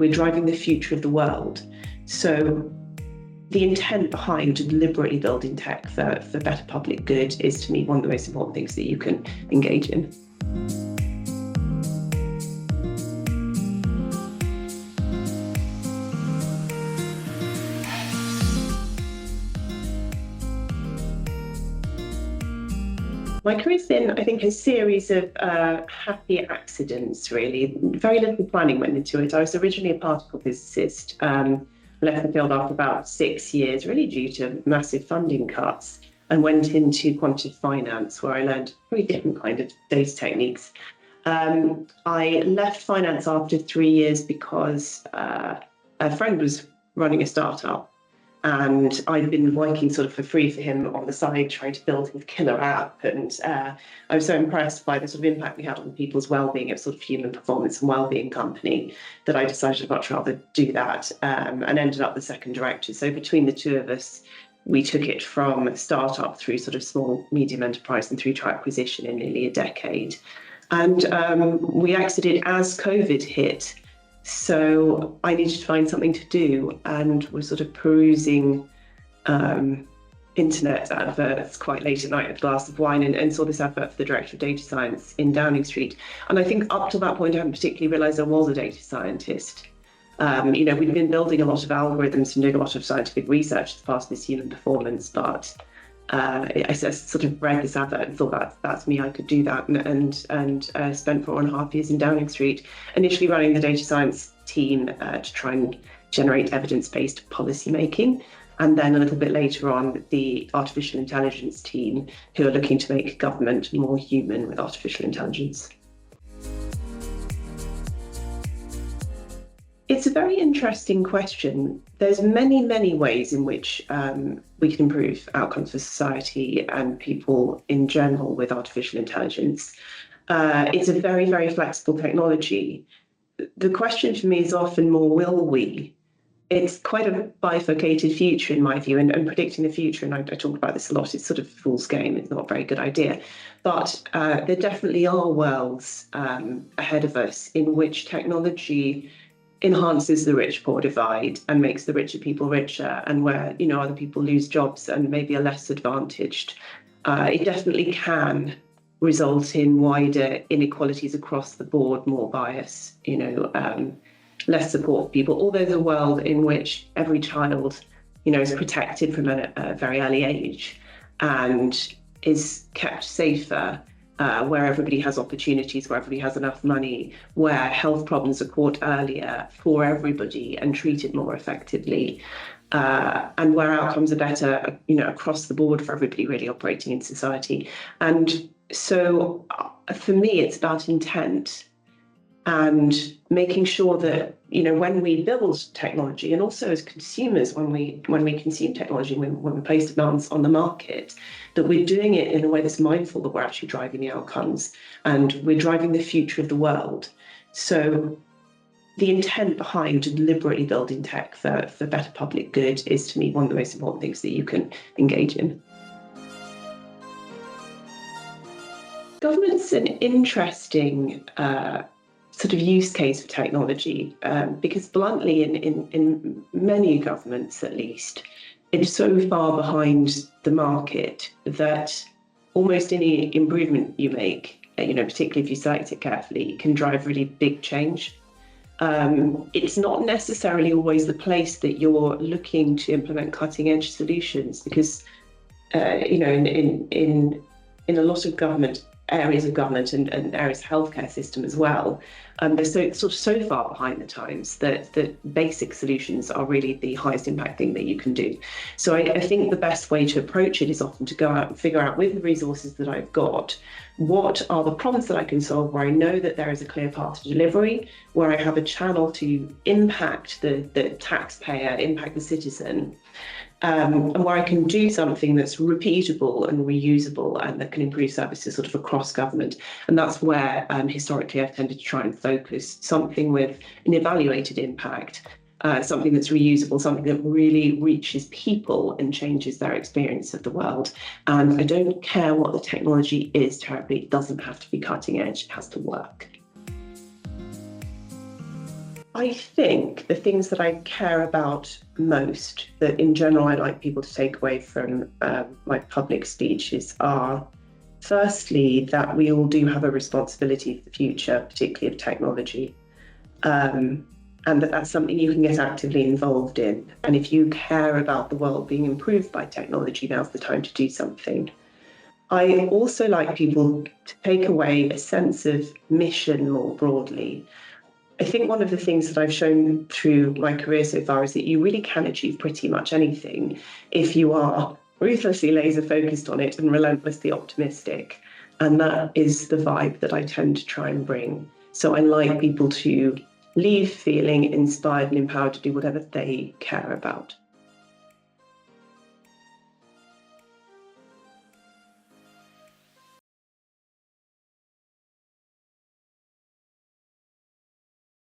We're driving the future of the world. So the intent behind deliberately building tech for better public good is, to me, one of the most important things that you can engage in. My career's been, I think, a series of happy accidents, really. Very little planning went into it. I was originally a particle physicist, left the field after about 6 years, really due to massive funding cuts, and went into quantitative finance, where I learned a very different kind of data techniques. I left finance after 3 years because a friend was running a startup, and I'd been working sort of for free for him on the side, trying to build his killer app. And I was so impressed by the sort of impact we had on people's well-being. It was sort of human performance and well-being company that I decided I'd much rather do that, and ended up the second director. So between the two of us, we took it from startup through sort of small, medium enterprise and through to acquisition in nearly a decade. And we exited as COVID hit. So I needed to find something to do, and was sort of perusing internet adverts quite late at night with a glass of wine, and saw this advert for the Director of Data Science in Downing Street. And I think up to that point, I hadn't particularly realised I was a data scientist. We've been building a lot of algorithms and doing a lot of scientific research as part of this human performance, but I sort of read this advert and thought that's me, I could do that, and spent 4.5 years in Downing Street, initially running the data science team to try and generate evidence-based policy making, and then a little bit later on the artificial intelligence team, who are looking to make government more human with artificial intelligence. It's a very interesting question. There's many, many ways in which we can improve outcomes for society and people in general with artificial intelligence. It's a very, very flexible technology. The question for me is often more, will we? It's quite a bifurcated future in my view, and predicting the future, and I talk about this a lot, it's sort of a fool's game. It's not a very good idea. But there definitely are worlds ahead of us in which technology enhances the rich-poor divide and makes the richer people richer, and where other people lose jobs and maybe are less advantaged. It definitely can result in wider inequalities across the board, more bias, less support for people. Although there's a world in which every child, is protected from a very early age and is kept safer, where everybody has opportunities, where everybody has enough money, where health problems are caught earlier for everybody and treated more effectively, and where outcomes are better, across the board for everybody really operating in society. And so for me, it's about intent and making sure that, when we build technology, and also as consumers, when we consume technology, when we place demands on the market, that we're doing it in a way that's mindful that we're actually driving the outcomes and we're driving the future of the world. So the intent behind deliberately building tech for better public good is, to me, one of the most important things that you can engage in. Government's an interesting sort of use case for technology, because bluntly, in many governments at least, it's so far behind the market that almost any improvement you make, particularly if you select it carefully, can drive really big change. It's not necessarily always the place that you're looking to implement cutting edge solutions, because in a lot of areas of government and areas of healthcare system as well, they're so far behind the times that basic solutions are really the highest impact thing that you can do. So I think the best way to approach it is often to go out and figure out, with the resources that I've got, what are the problems that I can solve, where I know that there is a clear path to delivery, where I have a channel to impact the taxpayer, impact the citizen, and where I can do something that's repeatable and reusable and that can improve services sort of across government. And that's where historically I've tended to try and focus something with an evaluated impact, something that's reusable, something that really reaches people and changes their experience of the world. And I don't care what the technology is terribly, it doesn't have to be cutting edge, it has to work. I think the things that I care about most, that in general I like people to take away from my public speeches, are firstly that we all do have a responsibility for the future, particularly of technology, and that that's something you can get actively involved in. And if you care about the world being improved by technology, now's the time to do something. I also like people to take away a sense of mission more broadly. I think one of the things that I've shown through my career so far is that you really can achieve pretty much anything if you are ruthlessly laser focused on it and relentlessly optimistic. And that is the vibe that I tend to try and bring. So I like people to leave feeling inspired and empowered to do whatever they care about.